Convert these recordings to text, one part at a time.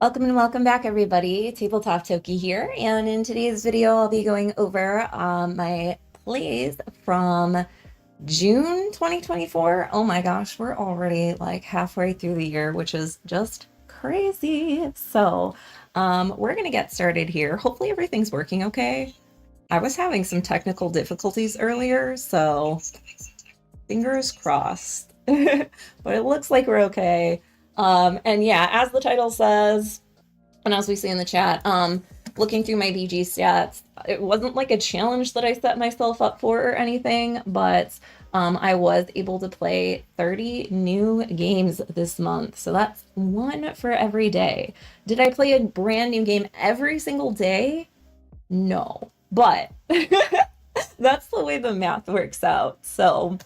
Welcome and welcome back, everybody. Tabletop Toki here, and in today's video, I'll be going over my plays from June 2024. Oh my gosh, we're already like halfway through the year, which is just crazy. So, we're gonna get started here. Hopefully, everything's working okay. I was having some technical difficulties earlier, so fingers crossed. But it looks like we're okay. And yeah, as the title says, and as we see in the chat, looking through my BG stats, it wasn't like a challenge that I set myself up for or anything, but I was able to play 30 new games this month. So that's one for every day. Did I play a brand new game every single day? No, but that's the way the math works out. So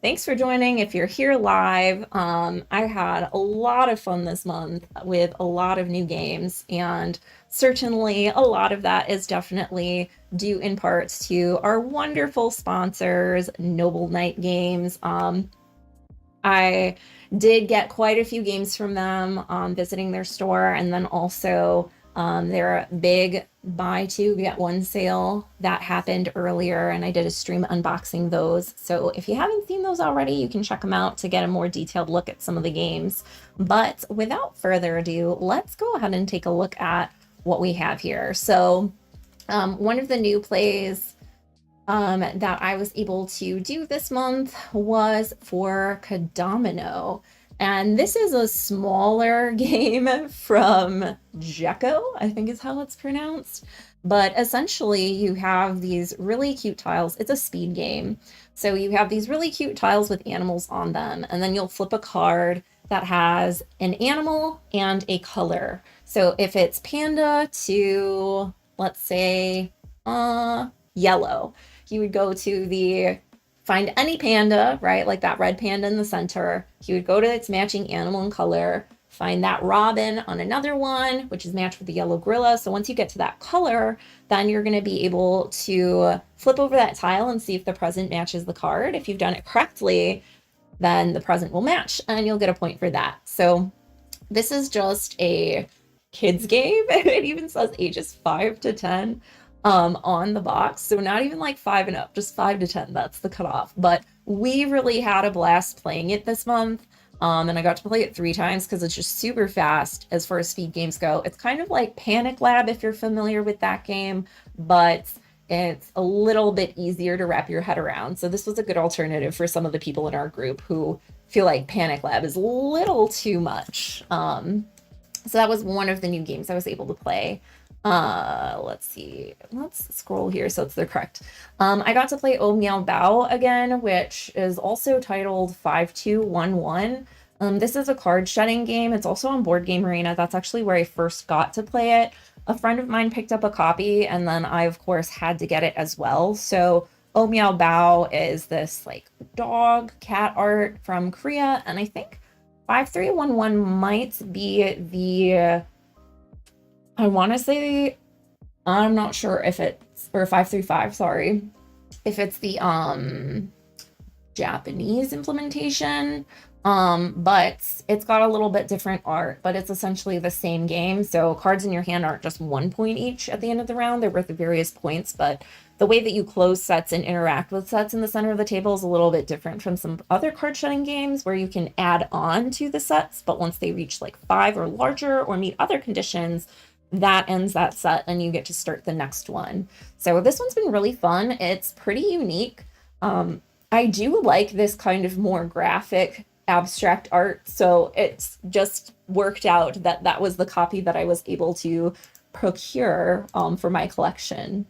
thanks for joining. If you're here live, I had a lot of fun this month with a lot of new games, and certainly a lot of that is definitely due in parts to our wonderful sponsors, Noble Knight Games. I did get quite a few games from them visiting their store, and then also their big buy two get one sale that happened earlier, and I did a stream unboxing those. So if you haven't seen those already, you can check them out to get a more detailed look at some of the games. But without further ado, let's go ahead and take a look at what we have here. So one of the new plays that I was able to do this month was for Kad Domino. And this is a smaller game from Jekko, I think is how it's pronounced. But essentially, you have these really cute tiles. It's a speed game. So you have these really cute tiles with animals on them, and then you'll flip a card that has an animal and a color. So if it's panda to, let's say, yellow, you would go to the find any panda, right? Like that red panda in the center. You would go to its matching animal and color, find that robin on another one, which is matched with the yellow gorilla. So once you get to that color, then you're going to be able to flip over that tile and see if the present matches the card. If you've done it correctly, then the present will match and you'll get a point for that. So this is just a kids game. It even says ages 5 to 10. On the box. So not even like 5 and up, just 5 to 10. That's the cutoff. But we really had a blast playing it this month. And I got to play it 3 times because it's just super fast as far as speed games go. It's kind of like Panic Lab if you're familiar with that game, but it's a little bit easier to wrap your head around. So this was a good alternative for some of the people in our group who feel like Panic Lab is a little too much. So that was one of the new games I was able to play. Let's see, let's scroll here so it's the correct. I got to play Oh Meow Bao again, which is also titled 5211. This is a card shedding game. It's also on Board Game Arena. That's actually where I first got to play it. A friend of mine picked up a copy, and then I of course had to get it as well. So Oh Meow Bao is this like dog cat art from Korea, and I think 5311 might be the I want to say, I'm not sure if it's, or 535, sorry, if it's the Japanese implementation, but it's got a little bit different art, but it's essentially the same game. So cards in your hand aren't just 1 point each at the end of the round. They're worth various points, but the way that you close sets and interact with sets in the center of the table is a little bit different from some other card shedding games where you can add on to the sets, but once they reach like 5 or larger or meet other conditions, that ends that set and you get to start the next one. So this one's been really fun. It's pretty unique. I do like this kind of more graphic abstract art, so it's just worked out that that was the copy that I was able to procure for my collection.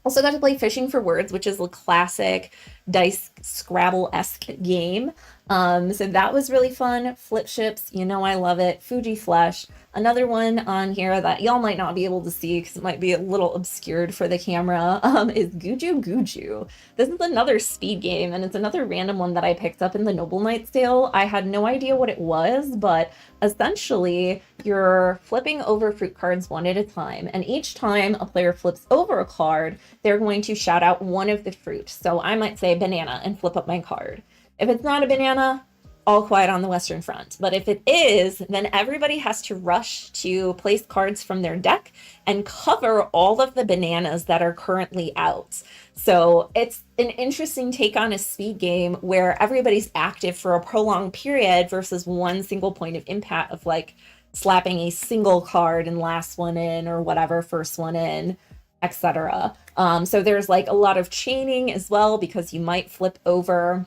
Also got to play Fishing for Words, which is a classic dice Scrabble-esque game. So that was really fun. Flip Ships, you know I love it. Fuji Flesh. Another one on here that y'all might not be able to see because it might be a little obscured for the camera is Gugu. This is another speed game, and it's another random one that I picked up in the Noble Knight sale. I had no idea what it was, but essentially you're flipping over fruit cards one at a time, and each time a player flips over a card, they're going to shout out one of the fruit. So I might say banana and flip up my card. If it's not a banana, All Quiet on the Western Front. But if it is, then everybody has to rush to place cards from their deck and cover all of the bananas that are currently out. So it's an interesting take on a speed game where everybody's active for a prolonged period versus one single point of impact of like slapping a single card and last one in or whatever, first one in, etc. So there's like a lot of chaining as well, because you might flip over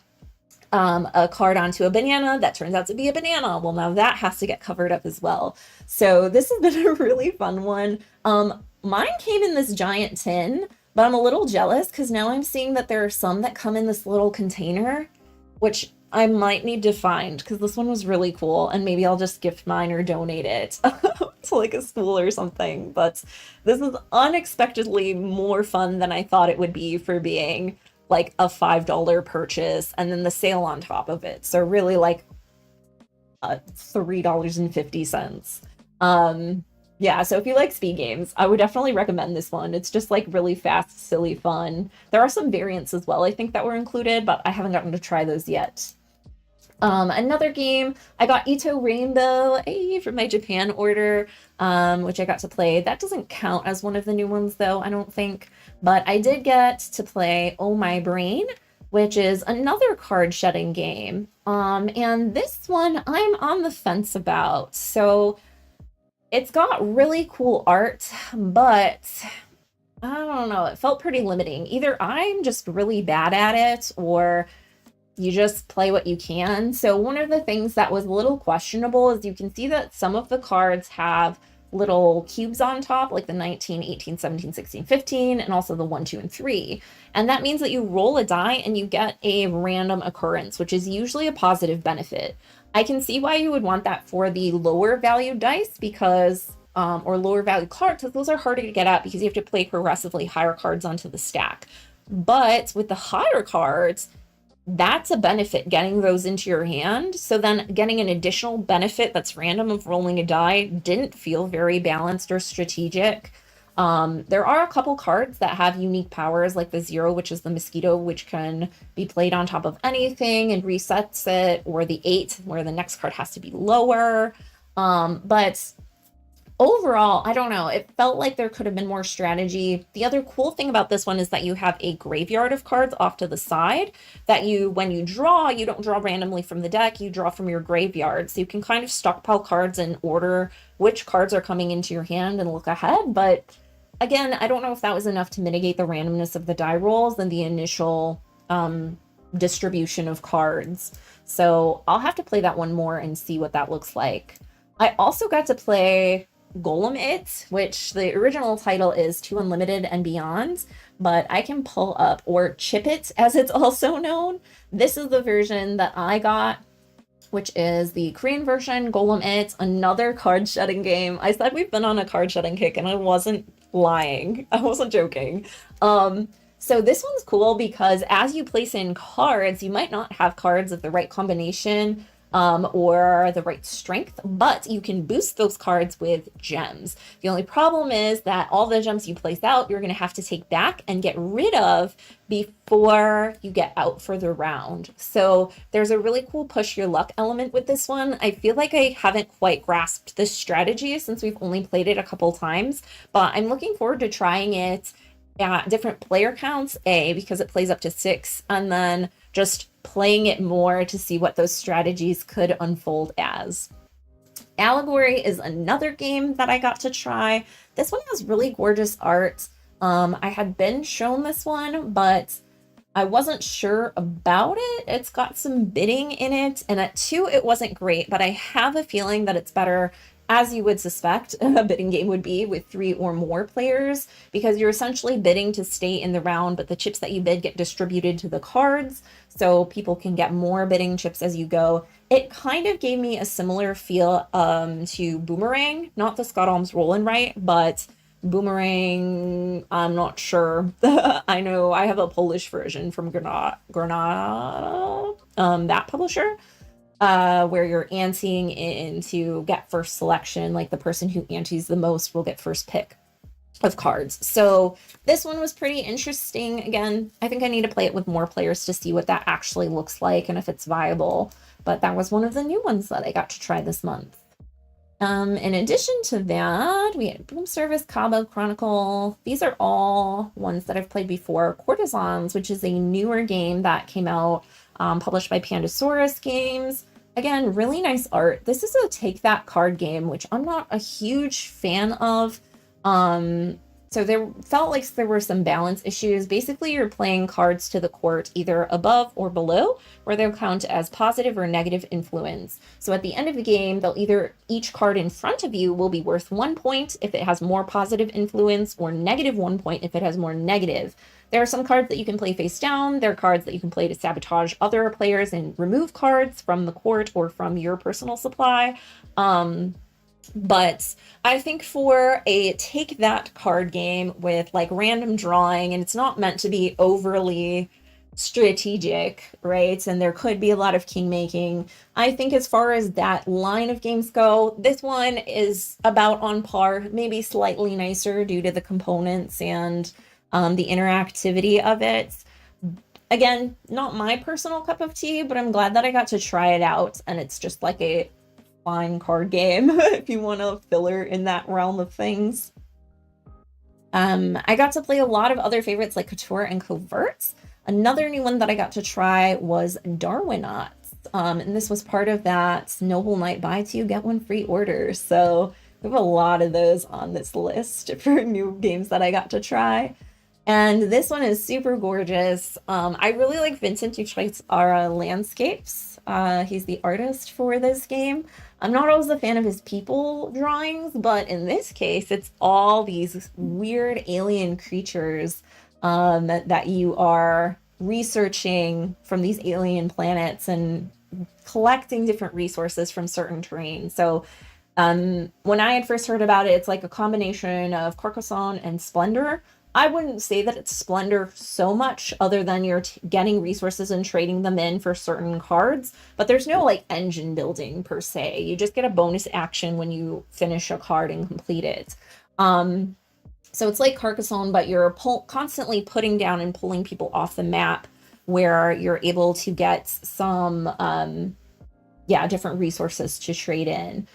a card onto a banana that turns out to be a banana. Well, now that has to get covered up as well. So this has been a really fun one. Mine came in this giant tin, but I'm a little jealous because now I'm seeing that there are some that come in this little container, which I might need to find because this one was really cool, and maybe I'll just gift mine or donate it to like a school or something. But this is unexpectedly more fun than I thought it would be for being like a $5 purchase and then the sale on top of it. So really like $3.50. Yeah, so if you like speed games, I would definitely recommend this one. It's just like really fast, silly fun. There are some variants as well, I think, that were included, but I haven't gotten to try those yet. Another game, I got Ito Rainbow from my Japan order, which I got to play. That doesn't count as one of the new ones though, I don't think. But I did get to play Oh My Brain, which is another card shedding game. And this one I'm on the fence about. So it's got really cool art, but I don't know, it felt pretty limiting. Either I'm just really bad at it or you just play what you can. So one of the things that was a little questionable is you can see that some of the cards have little cubes on top, like the 19, 18, 17, 16, 15, and also the 1, 2, and 3. And that means that you roll a die and you get a random occurrence, which is usually a positive benefit. I can see why you would want that for the lower value dice because, or lower value cards, because those are harder to get at because you have to play progressively higher cards onto the stack. But with the higher cards, that's a benefit, getting those into your hand. So then getting an additional benefit that's random of rolling a die didn't feel very balanced or strategic. There are a couple cards that have unique powers, like the 0, which is the mosquito, which can be played on top of anything and resets it, or the 8, where the next card has to be lower. But overall, I don't know, it felt like there could have been more strategy. The other cool thing about this one is that you have a graveyard of cards off to the side that when you draw, you don't draw randomly from the deck, you draw from your graveyard. So you can kind of stockpile cards and order which cards are coming into your hand and look ahead. But again, I don't know if that was enough to mitigate the randomness of the die rolls and the initial distribution of cards. So I'll have to play that one more and see what that looks like. I also got to play Golem It, which the original title is To Unlimited and Beyond, but I can pull up, or Chip It as it's also known. This is the version that I got, which is the Korean version, Golem It, another card shedding game. I said we've been on a card shedding kick and I wasn't lying. I wasn't joking. So this one's cool because as you place in cards, you might not have cards of the right combination or the right strength, but you can boost those cards with gems. The only problem is that all the gems you place out, you're going to have to take back and get rid of before you get out for the round. So there's a really cool push your luck element with this one. I feel like I haven't quite grasped this strategy since we've only played it a couple times, but I'm looking forward to trying it at different player counts, because it plays up to 6, and then just playing it more to see what those strategies could unfold as. Allegory is another game that I got to try. This one has really gorgeous art. I had been shown this one, but I wasn't sure about it. It's got some bidding in it, and at 2 it wasn't great, but I have a feeling that it's better, as you would suspect a bidding game would be, with 3 or more players, because you're essentially bidding to stay in the round, but the chips that you bid get distributed to the cards, so people can get more bidding chips as you go. It kind of gave me a similar feel to Boomerang, not the Scott Alms Roll and Write, but Boomerang, I'm not sure. I know I have a Polish version from Granada, that publisher, where you're anteing in to get first selection, like the person who antes the most will get first pick of cards. So this one was pretty interesting. Again, I think I need to play it with more players to see what that actually looks like and if it's viable. but that was one of the new ones that I got to try this month. In addition to that, we had Boom Service, Cabo Chronicle. These are all ones that I've played before. Courtesans, which is a newer game that came out, published by Pandasaurus Games. Again, really nice art. This is a take that card game, which I'm not a huge fan of. So there felt like there were some balance issues. Basically, you're playing cards to the court either above or below, where they'll count as positive or negative influence. So at the end of the game, they'll either each card in front of you will be worth 1 point if it has more positive influence, or negative 1 point if it has more negative. There are some cards that you can play face down. There are cards that you can play to sabotage other players and remove cards from the court or from your personal supply. But I think for a take that card game with like random drawing, and it's not meant to be overly strategic, right? And there could be a lot of king making. I think as far as that line of games go, this one is about on par, maybe slightly nicer due to the components and the interactivity of it. Again, not my personal cup of tea, but I'm glad that I got to try it out, and it's just like a fine card game if you want a filler in that realm of things. I got to play a lot of other favorites like Couture and Coverts. Another new one that I got to try was Darwin Knuts, and this was part of that Noble Knight buy two get one free order. So we have a lot of those on this list for new games that I got to try. And this one is super gorgeous. I really like Vincent Duchesne's landscapes. He's the artist for this game. I'm not always a fan of his people drawings, but in this case, it's all these weird alien creatures that you are researching from these alien planets and collecting different resources from certain terrain. So when I had first heard about it, it's like a combination of Carcassonne and Splendor. I wouldn't say that it's Splendor so much, other than you're getting resources and trading them in for certain cards, but there's no like engine building per se. You just get a bonus action when you finish a card and complete it. So it's like Carcassonne, but you're constantly putting down and pulling people off the map, where you're able to get some different resources to trade in.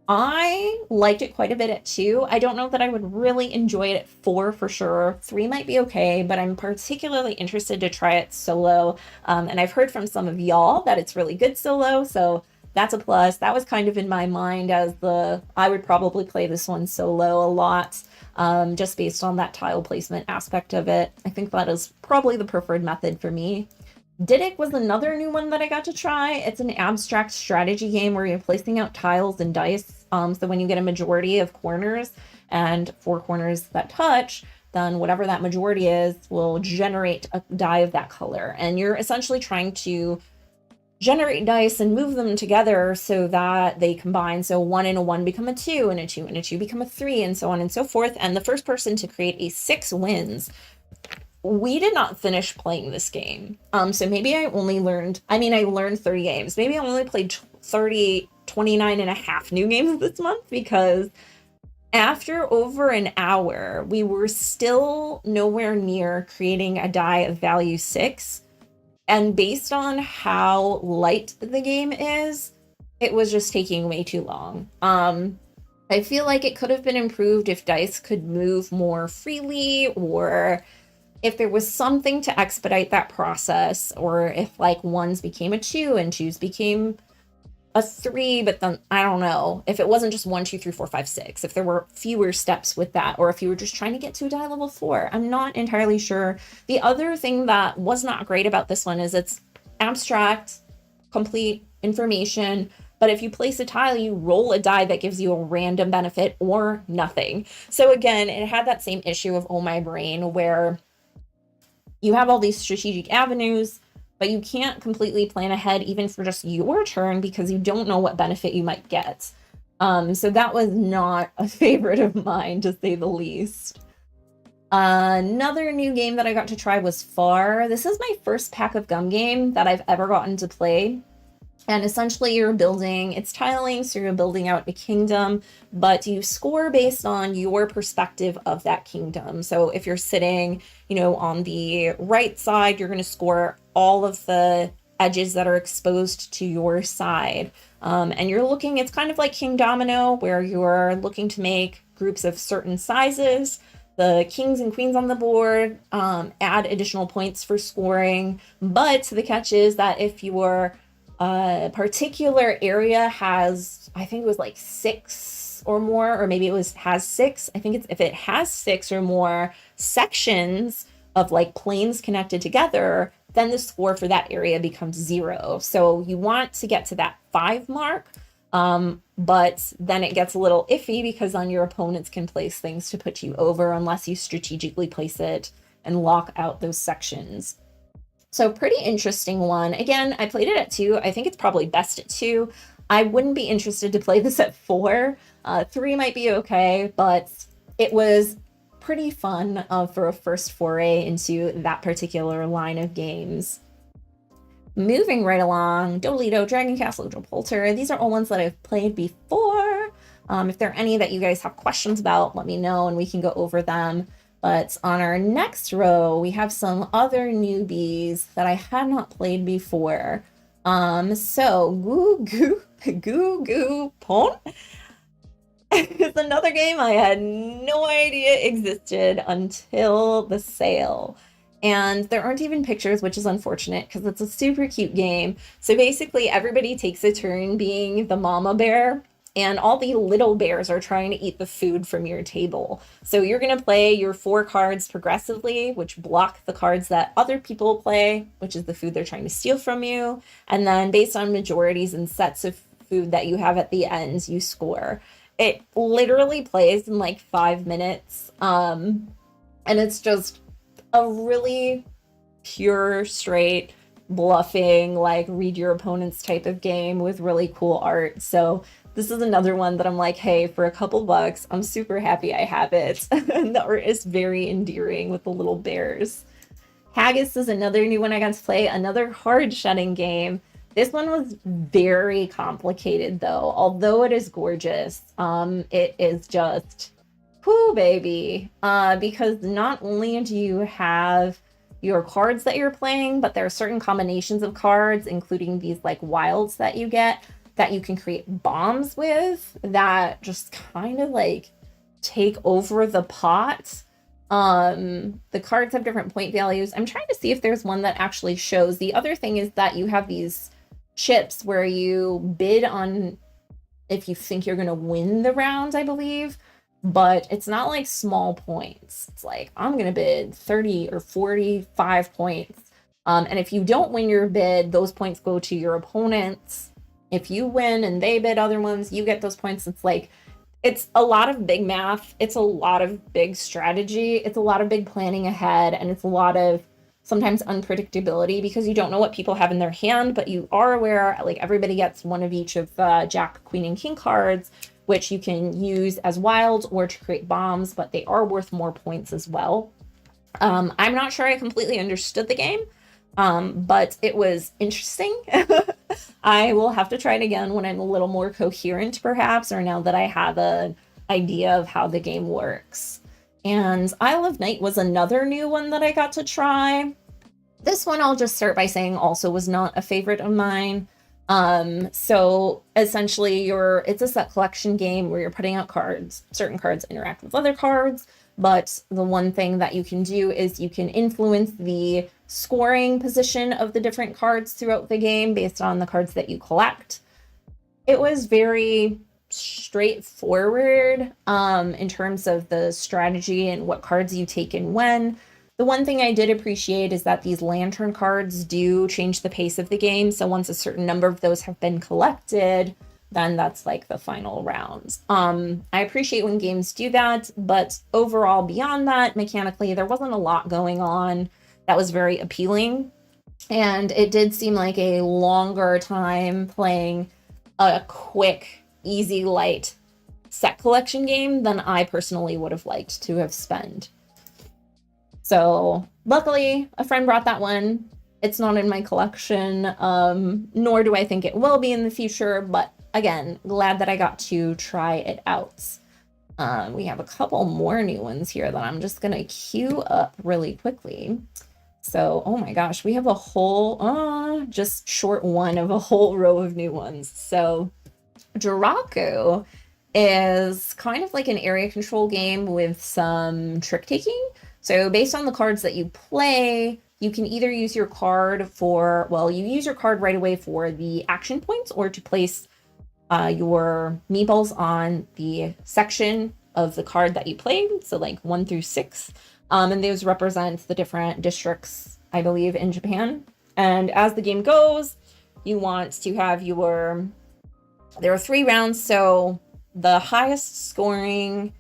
I liked it quite a bit at 2. I don't know that I would really enjoy it at 4 for sure. 3 might be okay, but I'm particularly interested to try it solo. And I've heard from some of y'all that it's really good solo, so that's a plus. That was kind of in my mind as I would probably play this one solo a lot, just based on that tile placement aspect of it. I think that is probably the preferred method for me. Didic was another new one that I got to try. It's an abstract strategy game where you're placing out tiles and dice. So when you get a majority of corners and 4 corners that touch, then whatever that majority is will generate a die of that color. And you're essentially trying to generate dice and move them together so that they combine. So 1 and a 1 become a 2, and a 2 and a 2 become a 3, and so on and so forth. And the first person to create a 6 wins. We did not finish playing this game. So maybe I learned 30 games. Maybe I only played 29 and a half new games this month, because after over an hour, we were still nowhere near creating a die of value 6. And based on how light the game is, it was just taking way too long. I feel like it could have been improved if dice could move more freely, or if there was something to expedite that process, or if like 1s became a 2 and 2s became a 3, but then I don't know, if it wasn't just 1, 2, 3, 4, 5, 6, if there were fewer steps with that, or if you were just trying to get to a die level 4. I'm not entirely sure. The other thing that was not great about this one is it's abstract, complete information, but if you place a tile, you roll a die that gives you a random benefit or nothing. So again, it had that same issue of Oh My Brain, where you have all these strategic avenues, but you can't completely plan ahead even for just your turn, because you don't know what benefit you might get. So that was not a favorite of mine, to say the least. Another new game that I got to try was Far. This is my first pack of gum game that I've ever gotten to play. And essentially you're building, it's tiling, so you're building out a kingdom, but you score based on your perspective of that kingdom. So if you're sitting, on the right side, you're going to score all of the edges that are exposed to your side. And you're looking, it's kind of like King Domino, where you're looking to make groups of certain sizes. The kings and queens on the board add additional points for scoring. But the catch is that if your particular area has, I think it was like 6 or more, or maybe has 6. I think it's if it has 6 or more sections of like planes connected together, then the score for that area becomes 0. So you want to get to that 5 mark, but then it gets a little iffy because then your opponents can place things to put you over unless you strategically place it and lock out those sections. So pretty interesting one. Again, I played it at 2. I think it's probably best at 2. I wouldn't be interested to play this at 4. 3 might be okay, but it was pretty fun for a first foray into that particular line of games. Moving right along, Dolito, Dragon Castle, Polter. These are all ones that I've played before. If there are any that you guys have questions about, let me know and we can go over them. But on our next row, we have some other newbies that I had not played before. So Gugu Pon. It's another game I had no idea existed until the sale. And there aren't even pictures, which is unfortunate because it's a super cute game. So basically everybody takes a turn being the mama bear, and all the little bears are trying to eat the food from your table. So you're going to play your 4 cards progressively, which block the cards that other people play, which is the food they're trying to steal from you. And then based on majorities and sets of food that you have at the end, you score. It literally plays in like 5 minutes. And it's just a really pure, straight, bluffing, like read your opponent's type of game with really cool art. So this is another one that I'm like, hey, for a couple bucks, I'm super happy I have it. And the art is very endearing with the little bears. Haggus is another new one I got to play, another hard shedding game. This one was very complicated though. Although it is gorgeous, it is just, whoo baby. Because not only do you have your cards that you're playing, but there are certain combinations of cards, including these like wilds that you get, that you can create bombs with that just kind of like take over the pot. The cards have different point values. I'm trying to see if there's one that actually shows. The other thing is that you have these chips where you bid on if you think you're going to win the round, I believe, but it's not like small points. It's like, I'm going to bid 30 or 45 points. And if you don't win your bid, those points go to your opponents. If you win and they bid other ones, you get those points. It's like, it's a lot of big math. It's a lot of big strategy. It's a lot of big planning ahead. And it's a lot of sometimes unpredictability because you don't know what people have in their hand, but you are aware, like everybody gets one of each of the Jack, Queen, and King cards, which you can use as wilds or to create bombs, but they are worth more points as well. I'm not sure I completely understood the game, but it was interesting. I will have to try it again when I'm a little more coherent, perhaps, or now that I have an idea of how the game works. And Isle of Night was another new one that I got to try. This one I'll just start by saying also was not a favorite of mine. So essentially it's a set collection game where you're putting out cards. Certain cards interact with other cards, but the one thing that you can do is you can influence the scoring position of the different cards throughout the game based on the cards that you collect. It was very straightforward in terms of the strategy and what cards you take and when. The one thing I did appreciate is that these lantern cards do change the pace of the game. So once a certain number of those have been collected, then that's like the final round. I appreciate when games do that, but overall beyond that, mechanically, there wasn't a lot going on that was very appealing. And it did seem like a longer time playing a quick, easy, light set collection game than I personally would have liked to have spent. So luckily, a friend brought that one. It's not in my collection, nor do I think it will be in the future, but again, glad that I got to try it out. We have a couple more new ones here that I'm just gonna queue up really quickly. So, oh my gosh, we have a whole, just short one of a whole row of new ones. So Jiraku is kind of like an area control game with some trick taking. So based on the cards that you play, you can either use your card for, well, you use your card right away for the action points or to place your meeples on the section of the card that you played. So like 1 through 6. And those represent the different districts, I believe, in Japan. And as the game goes, you want to have your, there are 3 rounds. So the highest scoring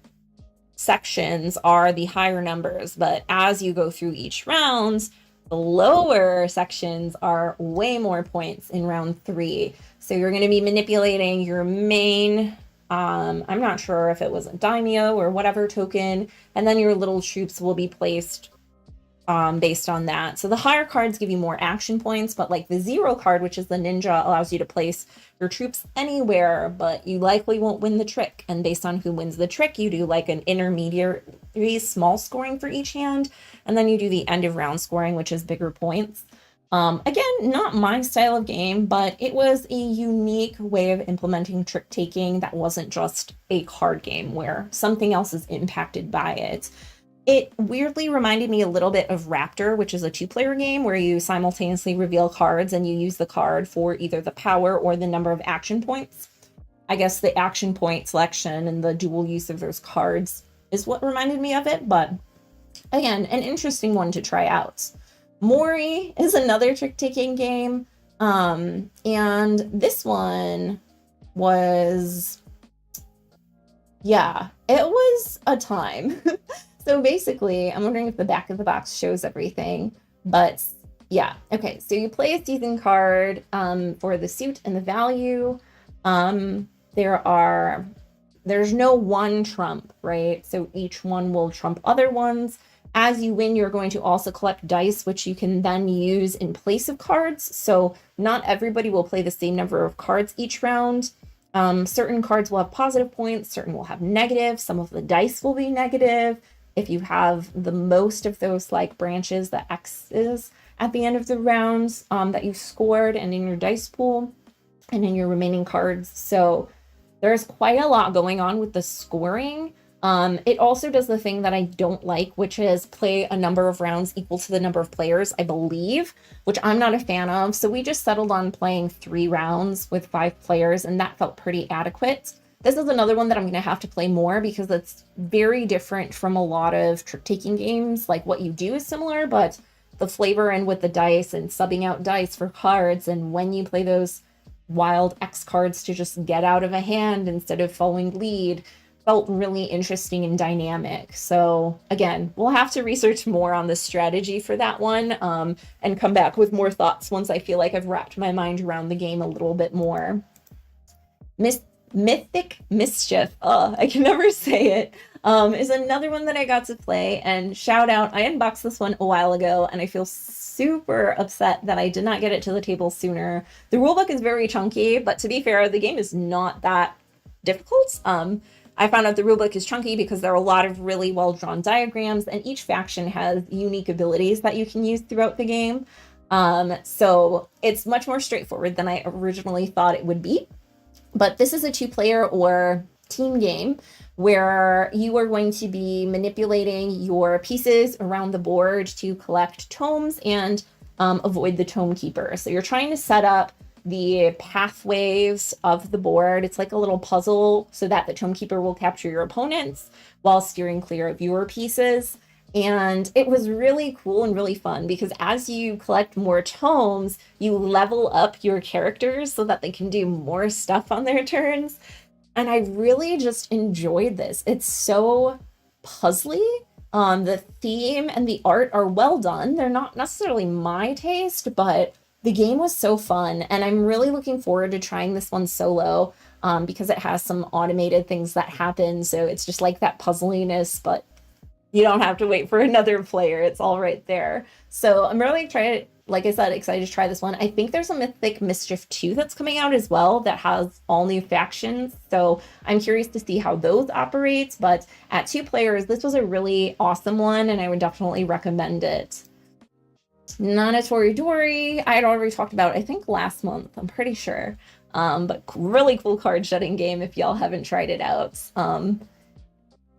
sections are the higher numbers, but as you go through each round, the lower sections are way more points in round 3. So you're going to be manipulating your main, I'm not sure if it was a daimyo or whatever token, and then your little troops will be placed based on that. So the higher cards give you more action points, but like the 0 card, which is the ninja, allows you to place your troops anywhere, but you likely won't win the trick. And based on who wins the trick, you do like an intermediary small scoring for each hand, and then you do the end of round scoring, which is bigger points. Again, not my style of game, but it was a unique way of implementing trick taking that wasn't just a card game where something else is impacted by it. It weirdly reminded me a little bit of Raptor, which is a 2-player game where you simultaneously reveal cards and you use the card for either the power or the number of action points. I guess the action point selection and the dual use of those cards is what reminded me of it, but again, an interesting one to try out. Mory is another trick-taking game, and this one was, yeah, it was a time. So basically, I'm wondering if the back of the box shows everything, but yeah. Okay, so you play a season card for the suit and the value. There's no one trump, right? So each one will trump other ones. As you win, you're going to also collect dice, which you can then use in place of cards. So not everybody will play the same number of cards each round. Certain cards will have positive points, certain will have negative. Some of the dice will be negative. If you have the most of those like branches, the X's at the end of the rounds that you've scored and in your dice pool and in your remaining cards. So there's quite a lot going on with the scoring. It also does the thing that I don't like, which is play a number of rounds equal to the number of players, I believe, which I'm not a fan of. So we just settled on playing 3 rounds with 5 players, and that felt pretty adequate. This is another one that I'm going to have to play more because it's very different from a lot of trick-taking games. Like what you do is similar, but the flavor and with the dice and subbing out dice for cards and when you play those wild X cards to just get out of a hand instead of following lead felt really interesting and dynamic. So again, we'll have to research more on the strategy for that one and come back with more thoughts once I feel like I've wrapped my mind around the game a little bit more. Mythic Mischief, I can never say it, is another one that I got to play, and shout out, I unboxed this one a while ago and I feel super upset that I did not get it to the table sooner. The rulebook is very chunky, but to be fair, the game is not that difficult. I found out the rulebook is chunky because there are a lot of really well-drawn diagrams, and each faction has unique abilities that you can use throughout the game. So it's much more straightforward than I originally thought it would be. But this is a 2-player or team game where you are going to be manipulating your pieces around the board to collect tomes and avoid the tome keeper. So you're trying to set up the pathways of the board. It's like a little puzzle so that the tome keeper will capture your opponents while steering clear of your pieces. And it was really cool and really fun because as you collect more tomes, you level up your characters so that they can do more stuff on their turns. And I really just enjoyed this. It's so puzzly. The theme and the art are well done. They're not necessarily my taste, but the game was so fun, and I'm really looking forward to trying this one solo because it has some automated things that happen. So it's just like that puzzliness, but you don't have to wait for another player. It's all right there. So I'm really excited to try this one. I think there's a Mythic Mischief 2 that's coming out as well that has all new factions. So I'm curious to see how those operate. But at 2 players, this was a really awesome one, and I would definitely recommend it. Nana Toridori, I had already talked about, I think last month, I'm pretty sure. But really cool card shedding game if y'all haven't tried it out.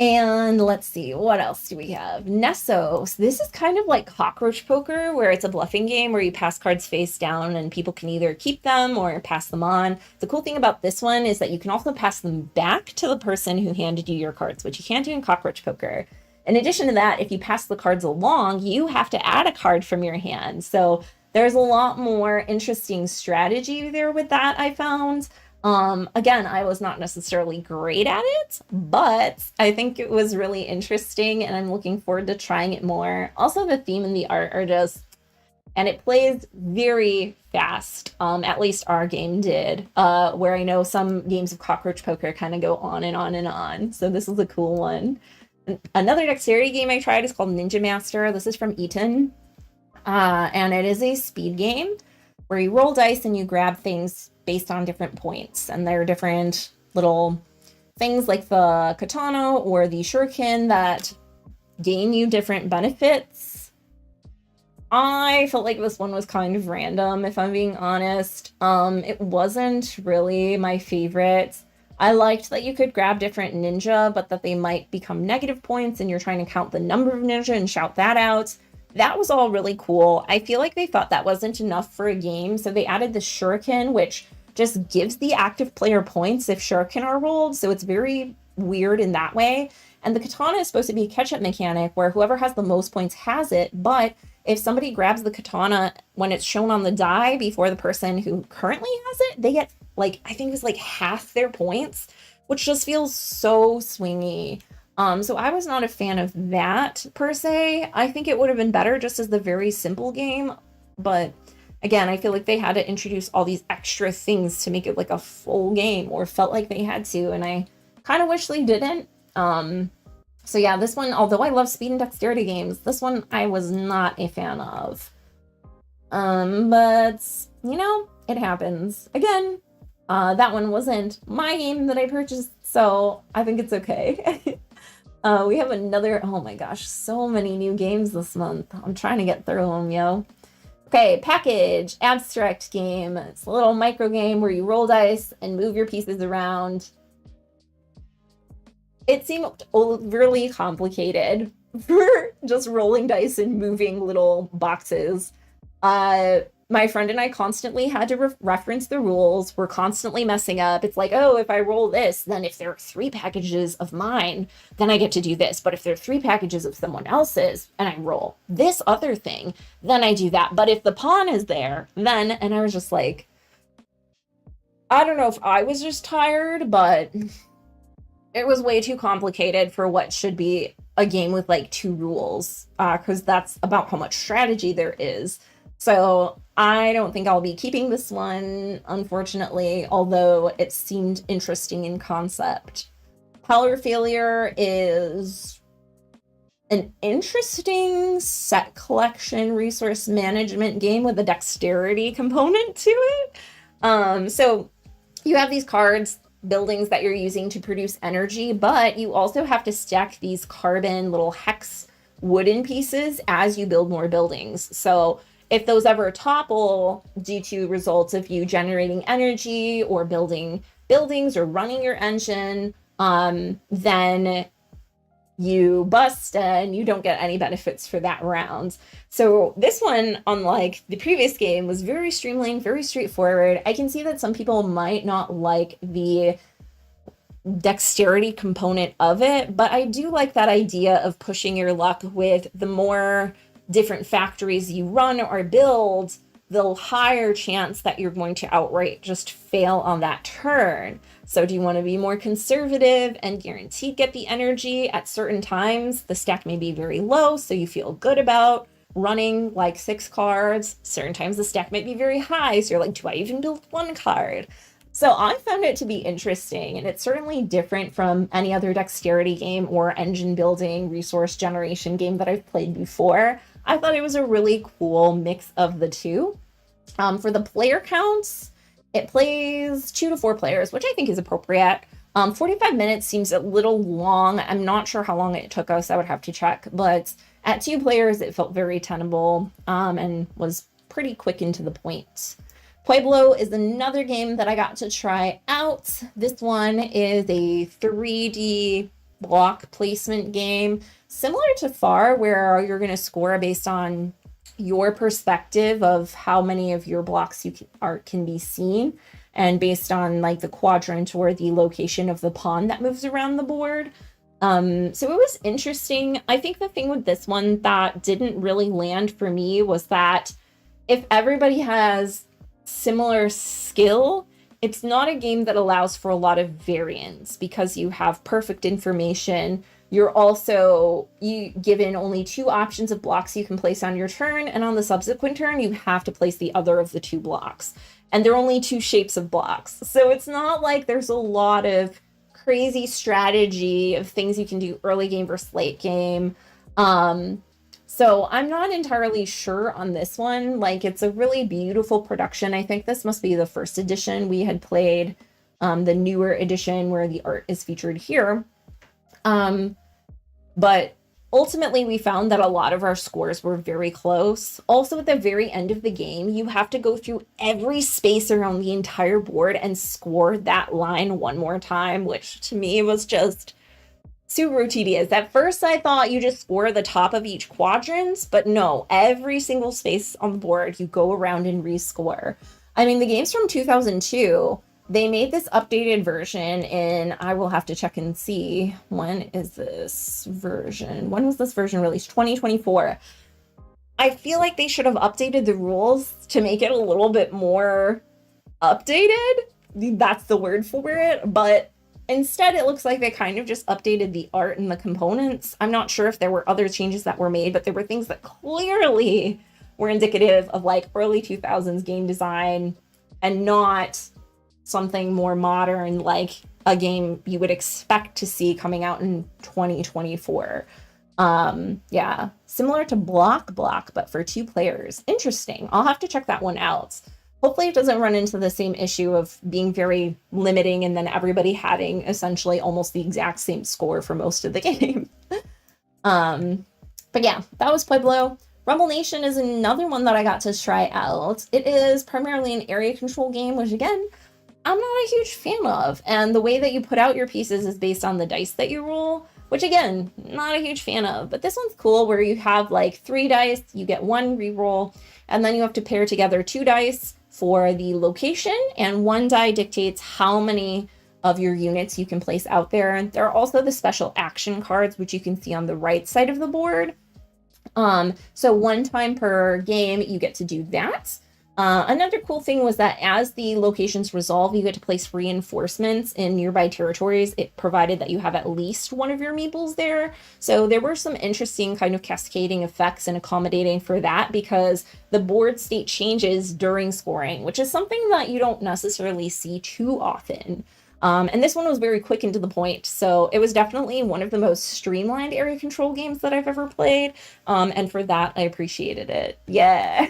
And let's see, what else do we have? Nesos. This is kind of like cockroach poker, where it's a bluffing game where you pass cards face down and people can either keep them or pass them on. The cool thing about this one is that you can also pass them back to the person who handed you your cards, which you can't do in cockroach poker. In addition to that, if you pass the cards along, you have to add a card from your hand. So there's a lot more interesting strategy there with that, I found. Again, I was not necessarily great at it, but I think it was really interesting and I'm looking forward to trying it more. Also, the theme and the art are just, and it plays very fast. At least our game did, where I know some games of cockroach poker kind of go on and on and on. So this is a cool one. Another dexterity game I tried is called Ninja Master. This is from Eaton, and it is a speed game where you roll dice and you grab things based on different points. And there are different little things like the katana or the shuriken that gain you different benefits. I felt like this one was kind of random, if I'm being honest. It wasn't really my favorite. I liked that you could grab different ninja, but that they might become negative points and you're trying to count the number of ninja and shout that out. That was all really cool. I feel like they thought that wasn't enough for a game, so they added the shuriken, which just gives the active player points if shuriken are rolled, so it's very weird in that way. And the katana is supposed to be a catch-up mechanic where whoever has the most points has it, but if somebody grabs the katana when it's shown on the die before the person who currently has it, they get, like, I think it was like half their points, which just feels so swingy. So I was not a fan of that per se. I think it would have been better just as the very simple game, but again, I feel like they had to introduce all these extra things to make it like a full game, or felt like they had to, and I kind of wish they didn't. So yeah, this one, although I love speed and dexterity games, this one I was not a fan of. But, you know, it happens. Again, that one wasn't my game that I purchased, so I think it's okay. We have another, oh my gosh, so many new games this month. I'm trying to get through them, yo. Okay, package, abstract game. It's a little micro game where you roll dice and move your pieces around. It seemed overly complicated for just rolling dice and moving little boxes. My friend and I constantly had to reference the rules. We're constantly messing up. It's like, oh, if I roll this, then if there are 3 packages of mine, then I get to do this. But if there are 3 packages of someone else's and I roll this other thing, then I do that. But if the pawn is there, then, and I was just like, I don't know if I was just tired, but it was way too complicated for what should be a game with like 2 rules, because that's about how much strategy there is. So I don't think I'll be keeping this one, unfortunately, although it seemed interesting in concept. Power Failure is an interesting set collection resource management game with a dexterity component to it. So you have these cards, buildings that you're using to produce energy, but you also have to stack these carbon little hex wooden pieces as you build more buildings. So if those ever topple due to results of you generating energy or building buildings or running your engine, then you bust and you don't get any benefits for that round. So this one, unlike the previous game, was very streamlined, very straightforward. I can see that some people might not like the dexterity component of it, but I do like that idea of pushing your luck with the more different factories you run or build, the higher chance that you're going to outright just fail on that turn. So do you want to be more conservative and guaranteed get the energy at certain times? The stack may be very low, so you feel good about running like 6 cards. Certain times the stack might be very high, so you're like, do I even build 1 card? So I found it to be interesting, and it's certainly different from any other dexterity game or engine building resource generation game that I've played before. I thought it was a really cool mix of the two. For the player counts, it plays 2 to 4 players, which I think is appropriate. 45 minutes seems a little long. I'm not sure how long it took us. I would have to check, but at 2 players, it felt very tenable, and was pretty quick and to the point. Pueblo is another game that I got to try out. This one is a 3D block placement game, similar to Far, where you're going to score based on your perspective of how many of your blocks can be seen, and based on like the quadrant or the location of the pawn that moves around the board. So it was interesting. I think the thing with this one that didn't really land for me was that if everybody has similar skill, it's not a game that allows for a lot of variance because you have perfect information. You're also given only 2 options of blocks you can place on your turn, and on the subsequent turn, you have to place the other of the 2 blocks. And there are only 2 shapes of blocks. So it's not like there's a lot of crazy strategy of things you can do early game versus late game. So I'm not entirely sure on this one. Like, it's a really beautiful production. I think this must be the first edition. We had played the newer edition where the art is featured here. But ultimately, we found that a lot of our scores were very close. Also, at the very end of the game, you have to go through every space around the entire board and score that line one more time, which to me was just super tedious. At first, I thought you just score the top of each quadrant, but no, every single space on the board, you go around and rescore. I mean, the game's from 2002. They made this updated version in, I will have to check and see, when is this version? When was this version released? 2024. I feel like they should have updated the rules to make it a little bit more updated. That's the word for it. But instead, it looks like they kind of just updated the art and the components. I'm not sure if there were other changes that were made, but there were things that clearly were indicative of like early 2000s game design and not something more modern, like a game you would expect to see coming out in 2024. Yeah, similar to Block, but for 2 players. Interesting. I'll have to check that one out. Hopefully it doesn't run into the same issue of being very limiting and then everybody having essentially almost the exact same score for most of the game. But yeah, that was Pueblo. Rumble Nation is another one that I got to try out. It is primarily an area control game, which again, I'm not a huge fan of. And the way that you put out your pieces is based on the dice that you roll, which again, not a huge fan of. But this one's cool where you have like 3 dice, you get 1 reroll, and then you have to pair together 2 dice for the location, and 1 die dictates how many of your units you can place out there. There are also the special action cards, which you can see on the right side of the board. So 1 time per game, you get to do that. Another cool thing was that as the locations resolve, you get to place reinforcements in nearby territories. It provided that you have at least 1 of your meeples there. So there were some interesting kind of cascading effects and accommodating for that, because the board state changes during scoring, which is something that you don't necessarily see too often. And this one was very quick and to the point. So it was definitely one of the most streamlined area control games that I've ever played. And for that, I appreciated it. Yeah.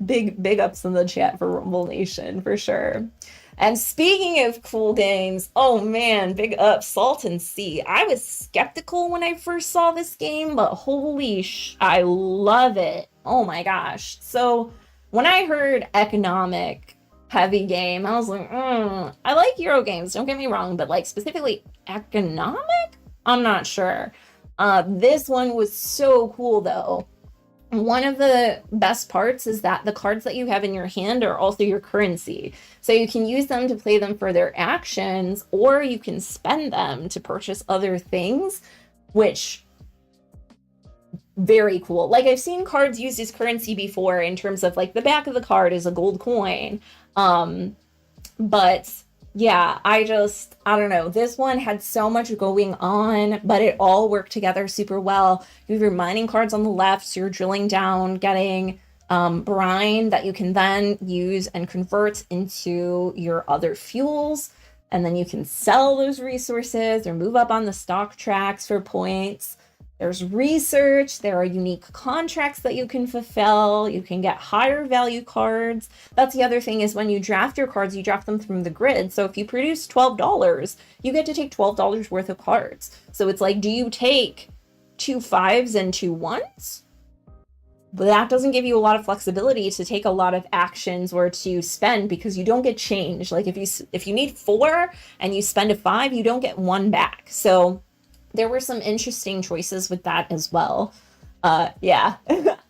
Big ups in the chat for Rumble Nation, for sure. And speaking of cool games, oh man, big up Salt and Sea. I was skeptical when I first saw this game, but holy I love it. Oh my gosh. So when I heard economic heavy game, I was like, I like Euro games, don't get me wrong, but like specifically economic? I'm not sure. This one was so cool though. One of the best parts is that the cards that you have in your hand are also your currency. So you can use them to play them for their actions, or you can spend them to purchase other things, which very cool. Like I've seen cards used as currency before in terms of like the back of the card is a gold coin. But yeah, I don't know. This one had so much going on, but it all worked together super well. You have your mining cards on the left, so you're drilling down, getting brine that you can then use and convert into your other fuels. And then you can sell those resources or move up on the stock tracks for points. There's research, there are unique contracts that you can fulfill, you can get higher value cards. That's the other thing, is when you draft your cards, you draft them from the grid. So if you produce $12, you get to take $12 worth of cards. So it's like, do you take 2 5s and 2 1s? But that doesn't give you a lot of flexibility to take a lot of actions or to spend, because you don't get change. Like if you need 4 and you spend a 5, you don't get 1 back. So there were some interesting choices with that as well. Yeah.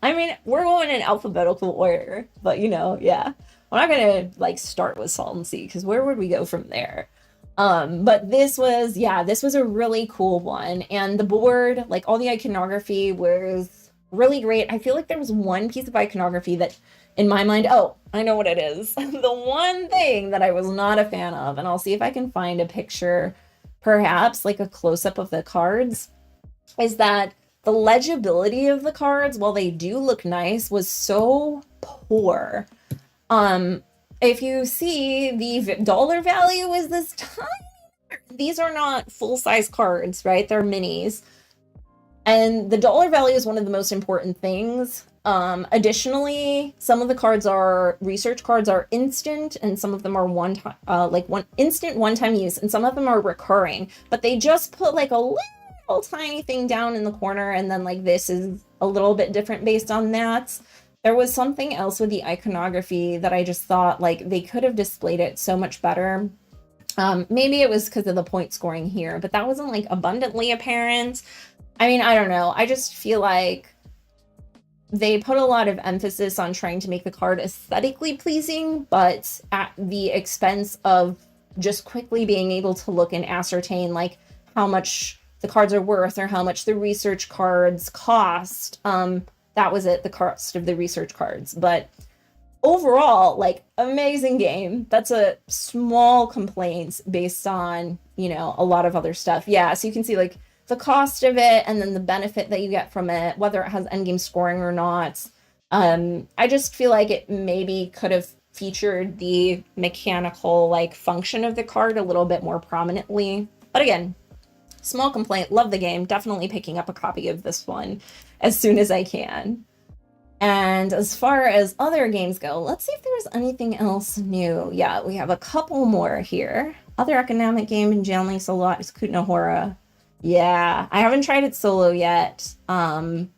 I mean, we're going in alphabetical order, but yeah. I'm not gonna like start with Salt and Sea, because where would we go from there? But this was a really cool one. And the board, like all the iconography was really great. I feel like there was one piece of iconography that in my mind, oh, I know what it is. The one thing that I was not a fan of, and I'll see if I can find a picture, perhaps like a close-up of the cards, is that the legibility of the cards, while they do look nice, was so poor. If you see, the dollar value is this tiny. These are not full-size cards, right? They're minis. And the dollar value is one of the most important things. Additionally, some of the cards are research cards, are instant, and some of them are one-time use, and some of them are recurring. But they just put like a little tiny thing down in the corner, and then like this is a little bit different based on that. There was something else with the iconography that I just thought like they could have displayed it so much better. Maybe it was because of the point scoring here, but that wasn't like abundantly apparent. I mean, I don't know. I just feel like they put a lot of emphasis on trying to make the card aesthetically pleasing, but at the expense of just quickly being able to look and ascertain like how much the cards are worth or how much the research cards cost. That was it, the cost of the research cards. But overall, like, amazing game. That's a small complaint based on, a lot of other stuff. Yeah, so you can see like the cost of it and then the benefit that you get from it, whether it has endgame scoring or not. I just feel like it maybe could have featured the mechanical like function of the card a little bit more prominently. But again, small complaint. Love the game. Definitely picking up a copy of this one as soon as I can. And as far as other games go, let's see if there's anything else new. Yeah, we have a couple more here. Other economic game in Janley Solot is Kutnahora. Yeah, I haven't tried it solo yet. The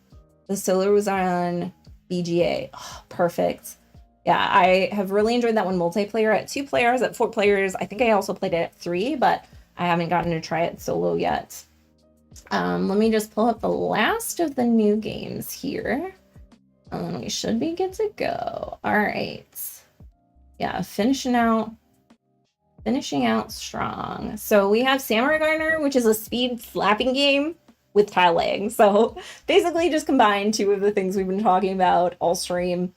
solo was on BGA. Oh, perfect. Yeah, I have really enjoyed that one multiplayer at 2 players, at 4 players. I think I also played it at 3, but I haven't gotten to try it solo yet. Let me just pull up the last of the new games here. We should be good to go. All right. Yeah, finishing out strong. So we have Samurai Gardener, which is a speed slapping game with tile laying. So basically just combine 2 of the things we've been talking about all stream.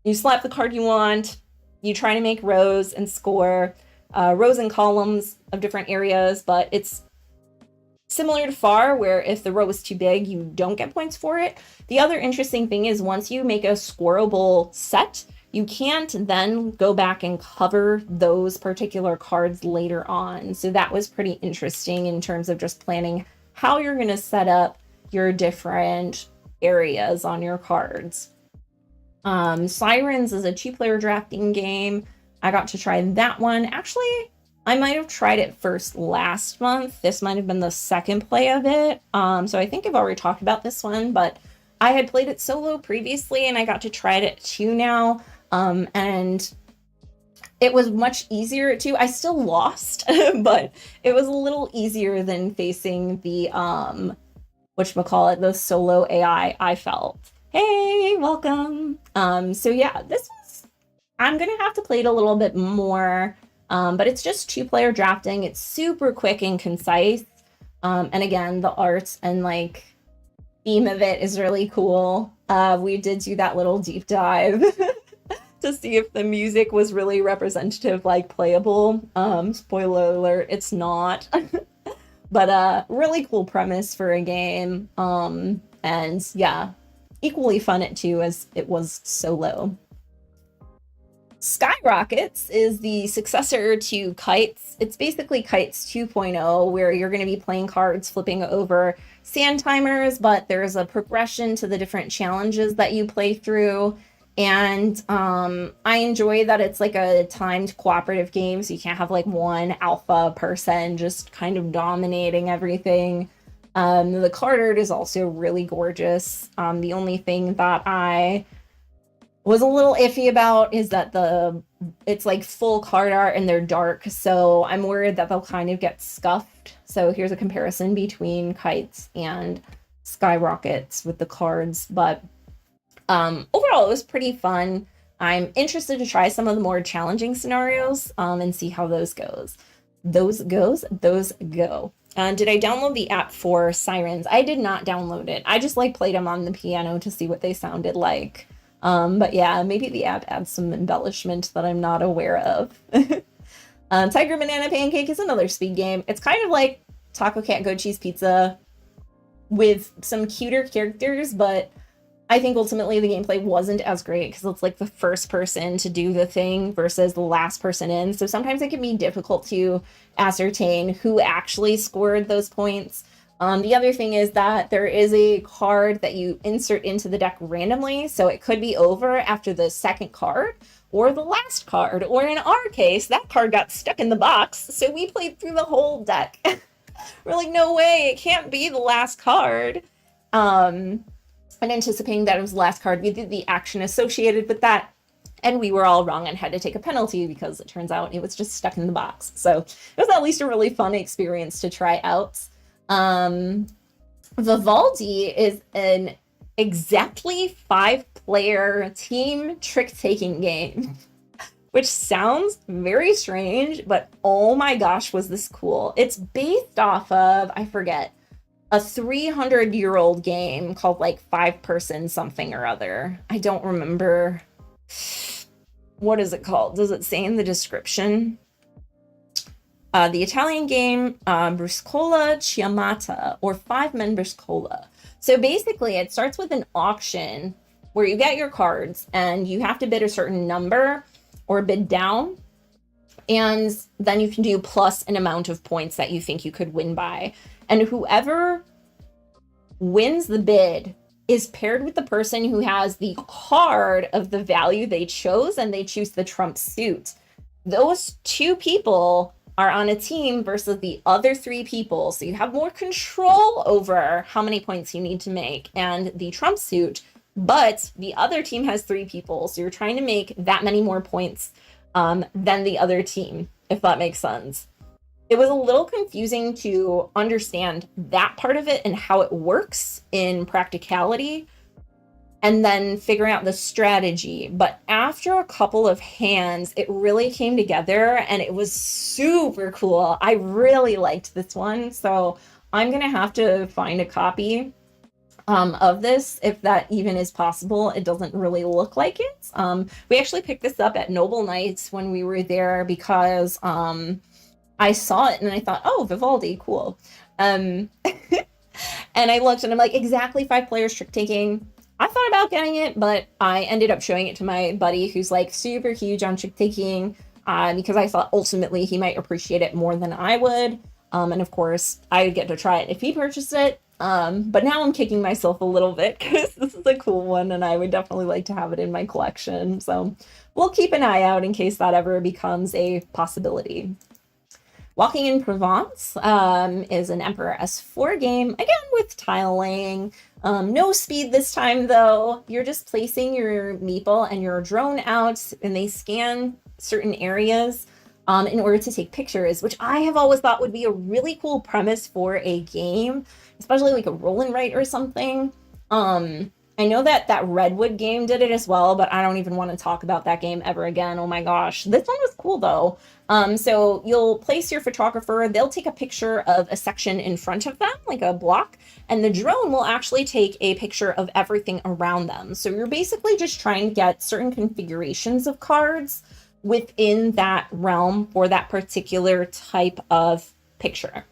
You slap the card you want, you try to make rows and score rows and columns of different areas, but it's similar to Far, where if the row is too big, you don't get points for it. The other interesting thing is once you make a scoreable set, you can't then go back and cover those particular cards later on. So that was pretty interesting in terms of just planning how you're going to set up your different areas on your cards. Sirens is a 2-player drafting game. I got to try that one. Actually, I might have tried it first last month. This might have been the second play of it. So I think I've already talked about this one, but I had played it solo previously and I got to try it at 2 now. And it was much easier to, I still lost, but it was a little easier than facing the, whatchamacallit, the solo AI, I felt. Hey, welcome. So yeah, I'm going to have to play it a little bit more. But it's just 2-player drafting. It's super quick and concise. And again, the art and like theme of it is really cool. We did do that little deep dive to see if the music was really representative, like playable. Spoiler alert, it's not. But really cool premise for a game. And yeah, equally fun at 2 as it was solo. Skyrockets is the successor to Kites. It's basically Kites 2.0, where you're going to be playing cards, flipping over sand timers, but there's a progression to the different challenges that you play through. And I enjoy that it's like a timed cooperative game, so you can't have like one alpha person just kind of dominating everything. The card art is also really gorgeous. The only thing that I was a little iffy about is that it's like full card art and they're dark, so I'm worried that they'll kind of get scuffed. So here's a comparison between Kites and Skyrockets with the cards, but overall it was pretty fun. I'm interested to try some of the more challenging scenarios and see how those go. Did I download the app for Sirens? I did not download it. I just like played them on the piano to see what they sounded like. But yeah, maybe the app adds some embellishment that I'm not aware of. Tiger Banana Pancake is another speed game. It's kind of like Taco Cat Goat Cheese Pizza with some cuter characters, but I think ultimately the gameplay wasn't as great because it's like the first person to do the thing versus the last person in. So sometimes it can be difficult to ascertain who actually scored those points. The other thing is that there is a card that you insert into the deck randomly, so it could be over after the second card or the last card, or in our case, that card got stuck in the box, so we played through the whole deck. We're like, no way, it can't be the last card. And anticipating that it was the last card, we did the action associated with that, and we were all wrong and had to take a penalty because it turns out it was just stuck in the box. So it was at least a really fun experience to try out. Vivaldi is an exactly 5-player team trick-taking game, which sounds very strange, but oh my gosh, was this cool. It's based off of, I forget, a 300-year-old game called like 5-person something or other. I don't remember. What is it called? Does it say in the description? The Italian game, Briscola Chiamata, or 5-men Briscola. So basically, it starts with an auction where you get your cards and you have to bid a certain number or bid down. And then you can do plus an amount of points that you think you could win by. And whoever wins the bid is paired with the person who has the card of the value they chose, and they choose the trump suit. Those two people are on a team versus the other 3 people, so you have more control over how many points you need to make and the trump suit, but the other team has 3 people, so you're trying to make that many more points than the other team, if that makes sense. It was a little confusing to understand that part of it and how it works in practicality, and then figuring out the strategy. But after a couple of hands, it really came together and it was super cool. I really liked this one. So I'm going to have to find a copy of this, if that even is possible. It doesn't really look like it. We actually picked this up at Noble Knights when we were there because I saw it and I thought, oh, Vivaldi, cool. And I looked and I'm like, exactly 5 players trick taking. I thought about getting it, but I ended up showing it to my buddy who's like super huge on trick taking because I thought ultimately he might appreciate it more than I would. And of course, I would get to try it if he purchased it. But now I'm kicking myself a little bit because this is a cool one and I would definitely like to have it in my collection. So we'll keep an eye out in case that ever becomes a possibility. Walking in Provence is an Emperor S4 game, again with tile laying. No speed this time though. You're just placing your meeple and your drone out and they scan certain areas in order to take pictures, which I have always thought would be a really cool premise for a game, especially like a roll and write or something. I know that Redwood game did it as well, but I don't even want to talk about that game ever again. Oh my gosh. This one was cool though. So you'll place your photographer, they'll take a picture of a section in front of them, like a block, and the drone will actually take a picture of everything around them. So you're basically just trying to get certain configurations of cards within that realm for that particular type of picture.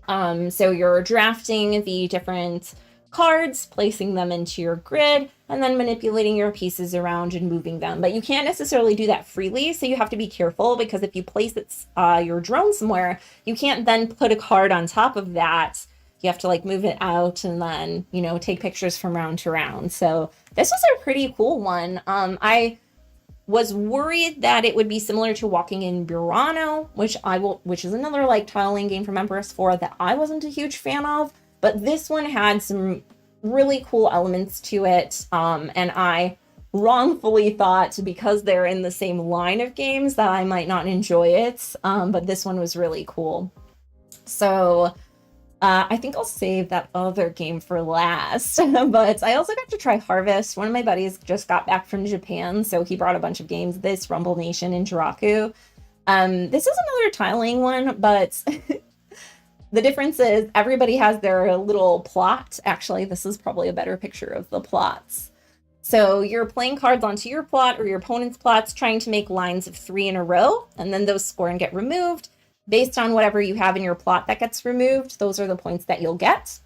So you're drafting the different cards, placing them into your grid, and then manipulating your pieces around and moving them. But you can't necessarily do that freely, so you have to be careful, because if you place your drone somewhere, you can't then put a card on top of that. You have to like move it out and then, you know, take pictures from round to round. So this was a pretty cool one. I was worried that it would be similar to Walking in Burano, which is another like tiling game from Empress 4 that I wasn't a huge fan of, but this one had some really cool elements to it, and I wrongfully thought, because they're in the same line of games, that I might not enjoy it, but this one was really cool. So I think I'll save that other game for last, but I also got to try Harvest. One of my buddies just got back from Japan, so he brought a bunch of games, this, Rumble Nation, and Jiraku. This is another tiling one, but the difference is everybody has their little plot. Actually, this is probably a better picture of the plots. So you're playing cards onto your plot or your opponent's plots, trying to make lines of 3 in a row, and then those score and get removed. Based on whatever you have in your plot that gets removed, those are the points that you'll get.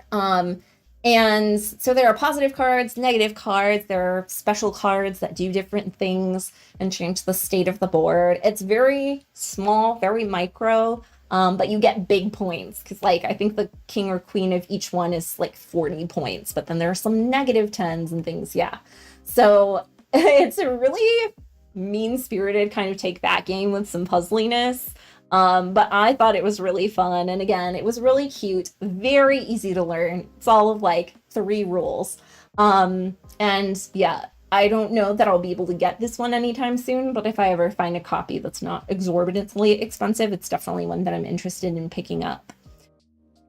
And so there are positive cards, negative cards, there are special cards that do different things and change the state of the board. It's very small, very micro, but you get big points, because like I think the king or queen of each one is like 40 points, but then there are some negative 10s and things, yeah. So it's a really mean-spirited kind of take-back game with some puzzliness. But I thought it was really fun, and again, it was really cute, very easy to learn. It's all of like 3 rules. And yeah, I don't know that I'll be able to get this one anytime soon, but if I ever find a copy that's not exorbitantly expensive, it's definitely one that I'm interested in picking up.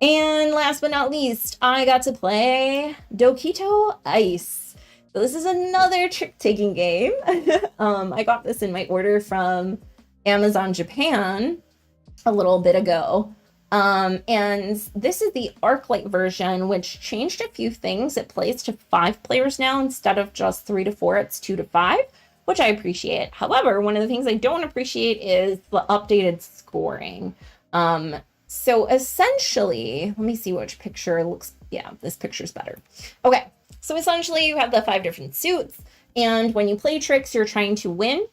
And last but not least, I got to play Kito Ice. So this is another trick-taking game. I got this in my order from Amazon Japan a little bit ago. And this is the Arclight version, which changed a few things. It plays to 5 players now instead of just 3 to 4, it's 2 to 5, which I appreciate. However, one of the things I don't appreciate is the updated scoring. So essentially, let me see which picture looks, yeah, this picture's better. Okay, so essentially you have the 5 different suits, and when you play tricks, you're trying to win.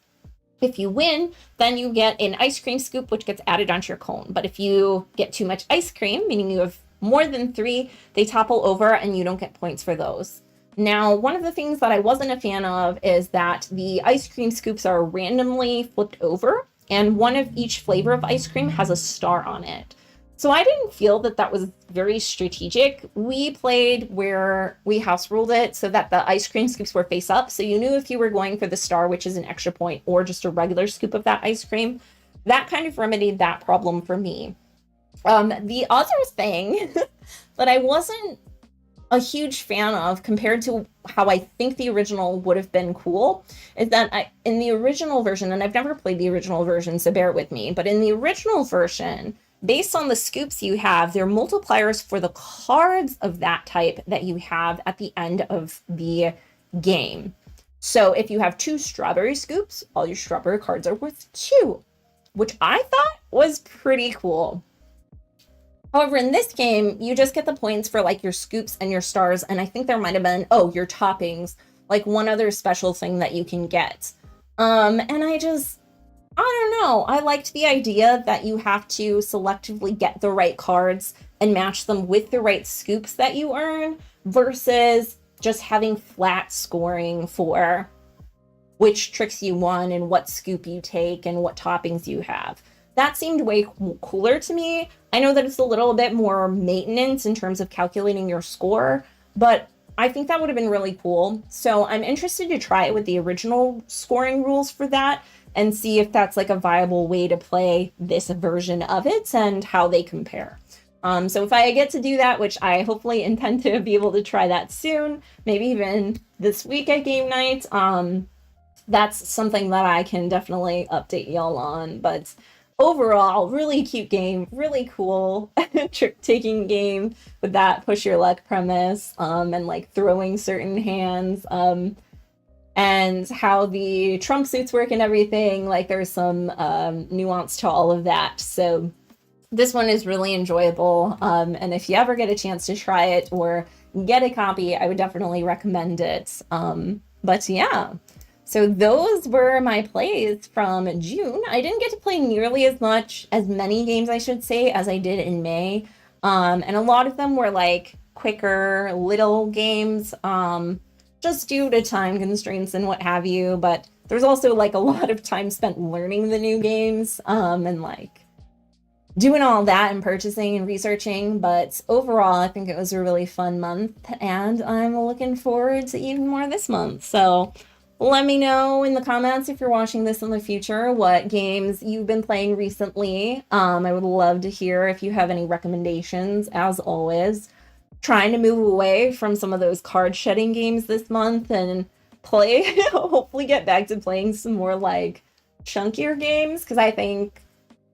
If you win, then you get an ice cream scoop, which gets added onto your cone. But if you get too much ice cream, meaning you have more than 3, they topple over and you don't get points for those. Now, one of the things that I wasn't a fan of is that the ice cream scoops are randomly flipped over, and one of each flavor of ice cream has a star on it. So I didn't feel that that was very strategic. We played where we house ruled it so that the ice cream scoops were face up. So you knew if you were going for the star, which is an extra point, or just a regular scoop of that ice cream. That kind of remedied that problem for me. The other thing that I wasn't a huge fan of compared to how I think the original would have been cool is that in the original version, and I've never played the original version, so bear with me, but in the original version, based on the scoops you have, there are multipliers for the cards of that type that you have at the end of the game. So if you have 2 strawberry scoops, all your strawberry cards are worth 2, which I thought was pretty cool. However, in this game, you just get the points for like your scoops and your stars, and I think there might have been, oh, your toppings, like one other special thing that you can get. And I don't know. I liked the idea that you have to selectively get the right cards and match them with the right scoops that you earn versus just having flat scoring for which tricks you won and what scoop you take and what toppings you have. That seemed way cooler to me. I know that it's a little bit more maintenance in terms of calculating your score, but I think that would have been really cool. So I'm interested to try it with the original scoring rules for that and see if that's like a viable way to play this version of it and how they compare. So if I get to do that, which I hopefully intend to be able to try that soon, maybe even this week at game night, that's something that I can definitely update y'all on. But overall, really cute game, really cool trick-taking game with that push your luck premise, and like throwing certain hands, and how the trump suits work and everything. Like there's some nuance to all of that. So this one is really enjoyable. And if you ever get a chance to try it, or get a copy. I would definitely recommend it. But yeah, so those were my plays from June. I didn't get to play nearly as many games, I should say, as I did in May. And a lot of them were like quicker little games, just due to time constraints and what have you. But there's also like a lot of time spent learning the new games, and like doing all that and purchasing and researching. But overall, I think it was a really fun month, and I'm looking forward to even more this month. So let me know in the comments if you're watching this in the future what games you've been playing recently. I would love to hear if you have any recommendations, as always. Trying to move away from some of those card shedding games this month and play, hopefully get back to playing some more like chunkier games, because I think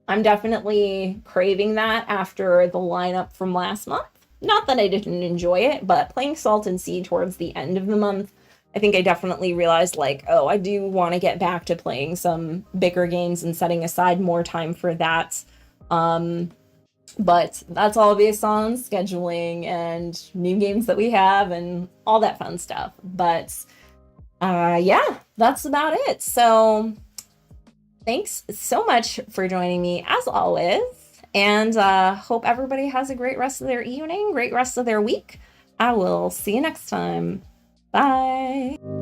I'm definitely craving that after the lineup from last month. Not that I didn't enjoy it, but playing Salt and Sea towards the end of the month, I think I definitely realized like, oh, I do want to get back to playing some bigger games and setting aside more time for that. But that's all based on scheduling and new games that we have and all that fun stuff. But yeah, that's about it. So thanks so much for joining me as always. And hope everybody has a great rest of their evening, great rest of their week. I will see you next time. Bye.